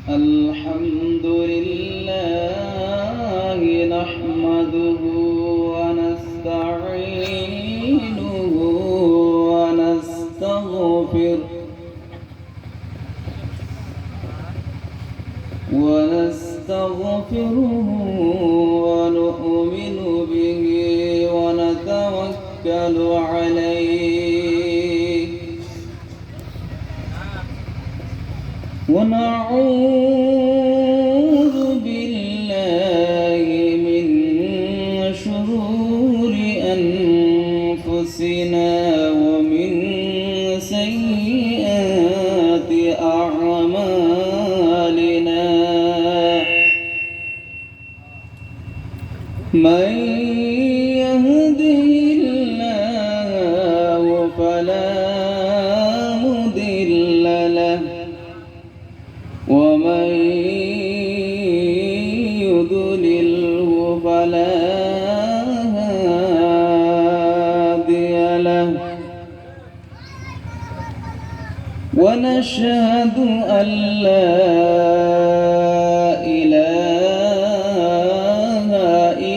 الحمد لله نحمده ونستعينه ونستغفره ونؤمن به ونتوكل عليه ونعوذ بالله من شرور أنفسنا ومن سيئات أعمالنا من يهده الله فلا مضل له ومن يضلله فلا هادي له ونشهد أن لا إله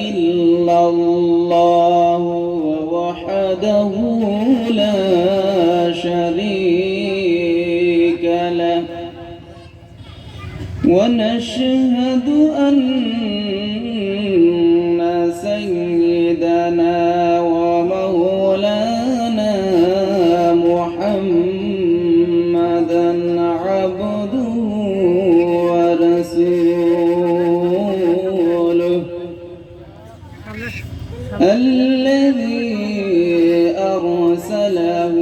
إلا الله وحده لا شريك له ونشهد أن سيدنا ومولانا محمدا عبده ورسوله الذي أرسله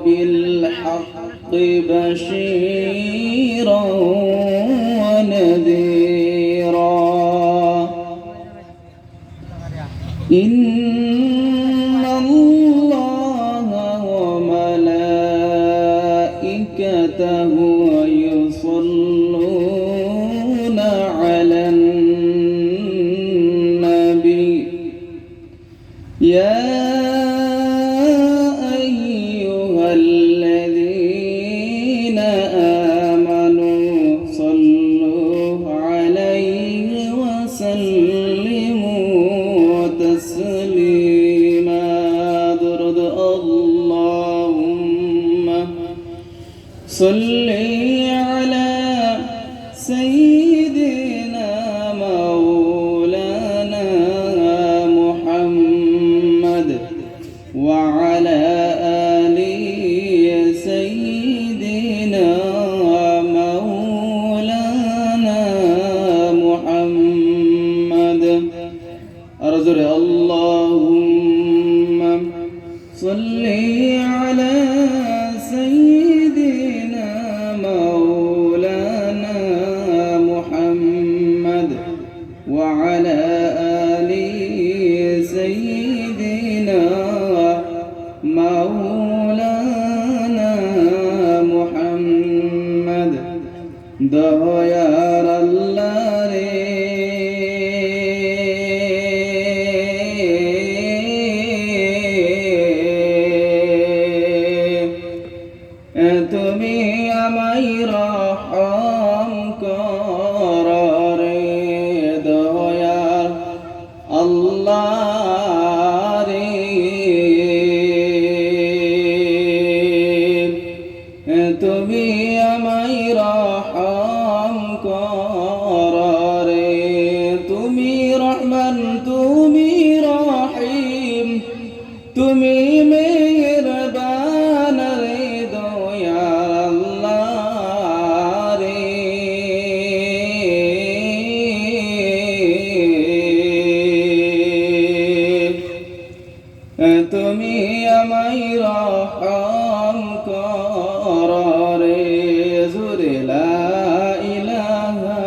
بالحق بشيرا ونذيرا إن الله وملائكته يصلون على النبي يا أيها الذين آمنوا صلوا عليه وسلموا تسليما درد اللهم صل على سيدنا مولانا محمد وعلى آل سيدنا مولانا محمد أرزق اللهم صل على سيدنا مولانا محمد وعلى آل سيدنا مولانا محمد দয়ার আল্লাহ রে তুমি আমায় রহম কর রে দয়ার আল্লাহ রে তুমি আমায় রহম কর রে তুমি রহমান তুমি রহিম তুমি মেহেরবান রে দয়ার আল্লাহ রে তুমি আমায় রহম কর রে জুরে লা ইলাহা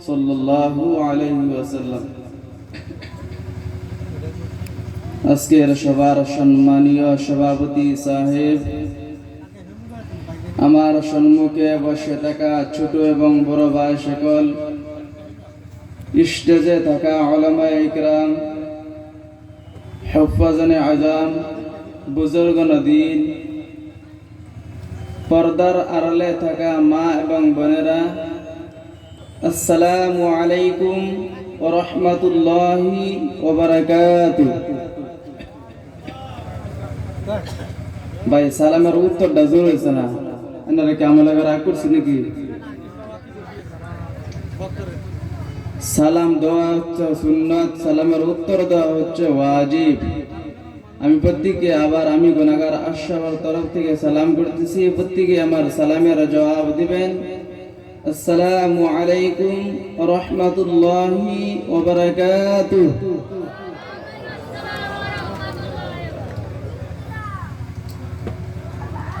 সাল্লাল্লাহু আলাইহি ওয়াসাল্লাম। আজকের সবার সম্মানীয় সভাপতি সাহেব, আমার সম্মুখে বসে থাকা ছোট এবং বড় ভাই সকল, স্টেজে থাকা উলামায়ে ইকরাম, হুফাজানে আযম, বুজুর্গানে দ্বীন, পর্দার আড়ালে থাকা মা এবং বোনেরা, আসসালামু আলাইকুম ওয়া রাহমাতুল্লাহি ওয়া বারাকাতুহু। ভাই সালামের উত্তরটা জোর হয়েছে না, আপনারা কি আমল রাগ করছি নাকি? সালাম দেওয়া হচ্ছে সুন্নাত, সালামের উত্তর দেওয়া হচ্ছে ওয়াজিব। আমি প্রত্যেককে আবার আমি গুনাহগার আশরাফের তরফ থেকে সালাম করতেছি, প্রত্যেককে আমার সালামের জবাব দিবেন। আসসালামু আলাইকুম ওয়া রাহমাতুল্লাহি ওয়া বারাকাতুহু।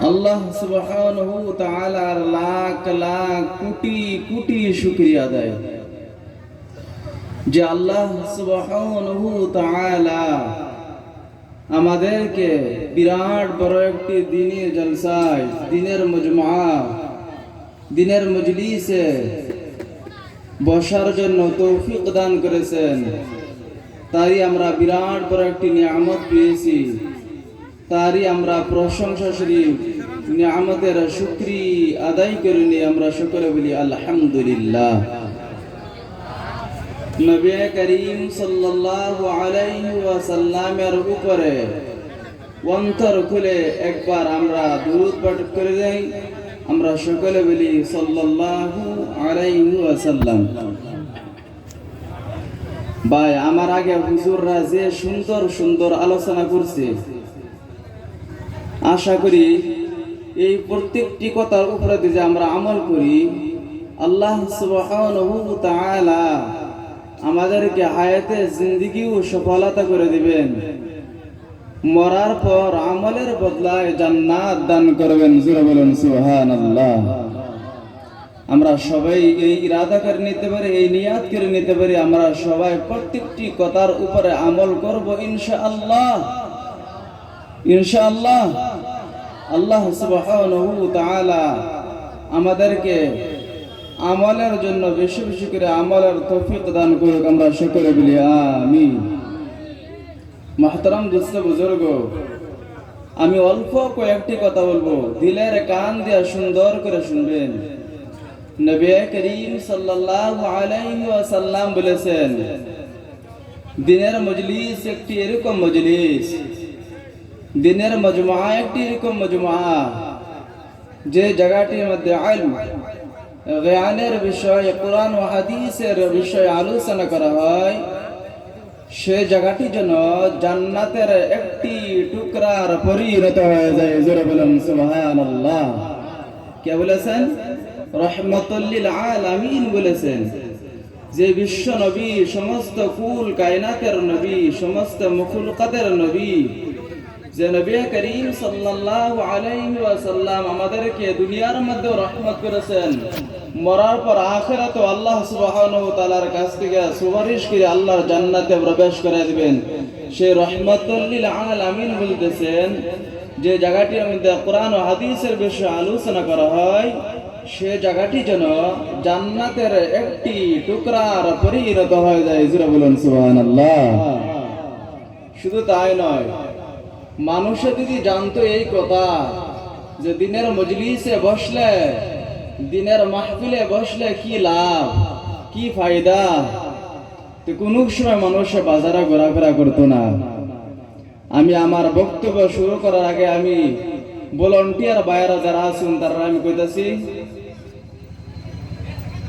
আল্লাহ সুবহানাহু ওয়া তাআলার লাখ লাখ কোটি কোটি শুকরিয়া আদায় যে আল্লাহ সুবহানাহু ওয়া তাআলা আমাদেরকে বিরাট বড় একটি দ্বীনের জলসায়, দ্বীনের মজমা, দ্বীনের মজলিসে বসার জন্য তৌফিক দান করেছেন। তাই আমরা বিরাট বড় একটি নিয়ামত পেয়েছি, তারই আমরা প্রশংসাশীল নিয়ামতের শুকরিয়া আদায় করে নিয়ে আমরা সকলে বলি আলহামদুলিল্লাহ। নবী করিম সাল্লাল্লাহু আলাইহি ওয়াসাল্লামের উপরে অন্তর খুলে একবার আমরা দুরূদ পাঠ করে দেই। আমরা সকলে বলি সাল্লাল্লাহু আলাইহি ওয়াসাল্লাম। ভাই, আমার আগে হুজুররা যে সুন্দর সুন্দর আলোচনা করছে, আশা করি এই প্রত্যেকটি কথার উপরে যে আমরা আমল করি, আল্লাহ সুবহানাহু ওয়া তাআলা আমাদেরকে হায়াতে জিন্দেগিও সফলতা করে দিবেন, মরার পর আমলের বদলায় জান্নাত দান করবেন। জোরে বলুন সুবহানাল্লাহ। আমরা সবাই এই ইরাদা করে নিতে পারি, এই নিয়াত করে নিতে পারি, আমরা সবাই প্রত্যেকটি কথার উপরে আমল করব ইনশাআল্লাহ। ইনশাআল্লাহ আল্লাহ সুবহানাহু ওয়া তাআলা আমাদেরকে আমলের জন্য বেশি বেশি করে আমলের তৌফিক দান করুক। আমরা সকলে বলি আমিন। মুহতারাম দোস্ত বুজুর্গ, আমি অল্প কয়েকটি কথা বলবো, দিলের কান দিয়ে সুন্দর করে শুনবেন। নবী করিম সাল্লাল্লাহু আলাইহি ওয়াসাল্লাম বলেছেন, দিনের মজলিস একটি এরকম মজলিস, দিনের মজমা একটি এরকম মজমা, যে জায়গাটির মধ্যে ইলম, জ্ঞানের বিষয়, কোরআন ও হাদিসের বিষয়ে আলোচনা করা হয়, সে জায়গাটি যেন জান্নাতের একটি টুকরার পরিণত হয়ে যায়। জোরে বলুন সুবহানাল্লাহ। কে বলেছেন? রাহমাতুল লিল আলামিন বলেছেন, যে বিশ্ব নবী, সমস্ত কুল কায়নাতের নবী, সমস্ত মখলুকাতের নবী, যে নবী করিম সাল্লাল্লাহু আলাইহি ওয়াসাল্লাম আমাদেরকে দুনিয়ার মধ্যে রহমত করেছেন, মরার পর আখিরাতে আল্লাহ সুবহানাহু ওয়া তাআলার কাছ থেকে সুপারিশ করে আল্লাহর জান্নাতে প্রবেশ করে দিবেন। সেই রাহমাতুল লিল আলামিন বলতেছেন, যে জায়গাটির মধ্যে কোরআন ও হাদিসের বিষয়ে আলোচনা করা হয়, সে জায়গাটি যেন জান্নাতের একটি টুকরার পরিণত হয়ে যায়। জোরে বলুন সুবহানাল্লাহ। শুধু তাই নয়, মানুষে যদি জানতো এই কথা, যে দিনের মজলিসে বসলে, দিনের মাহফিলে বসলে কি লাভ, কি ফায়দা, তো কোন সময় মানুষে বাজারে ঘোরাফেরা করতো না। আমি আমার বক্তব্য শুরু করার আগে আমি ভলান্টিয়ার বাইরা যারা আছেন তারা আমি কইতাছি,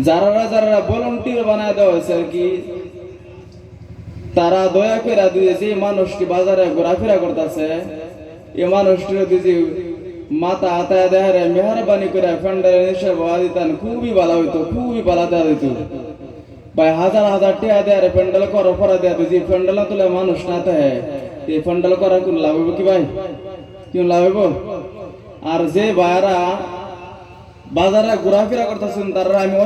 যারা যারা ভলান্টিয়ার বানায় দেওয়া হয়েছে আর কি, তারা দয়া করে যে মানুষটি বাজারে ঘোরাফেরা করতেছে, এই মানুষটির যদি মাথা হাতায় দেয় মেহরবানি করে ফ্যান্ডের নিচে বয়া দিতেন, খুবই ভালো হইতো, খুবই ভালো দেওয়া হইতো। ভাই হাজার হাজার টাকা দেয় প্যান্ডেল করো পরা দেয়, যে প্যান্ডেল তুলে মানুষ না থাকে, এই প্যান্ডেল করার কোন লাভ হইব কি ভাই? কি লাভ হইব? আর যে ভাইরা বাজারে ঘোরাফেরা করতেছেন তারা আমি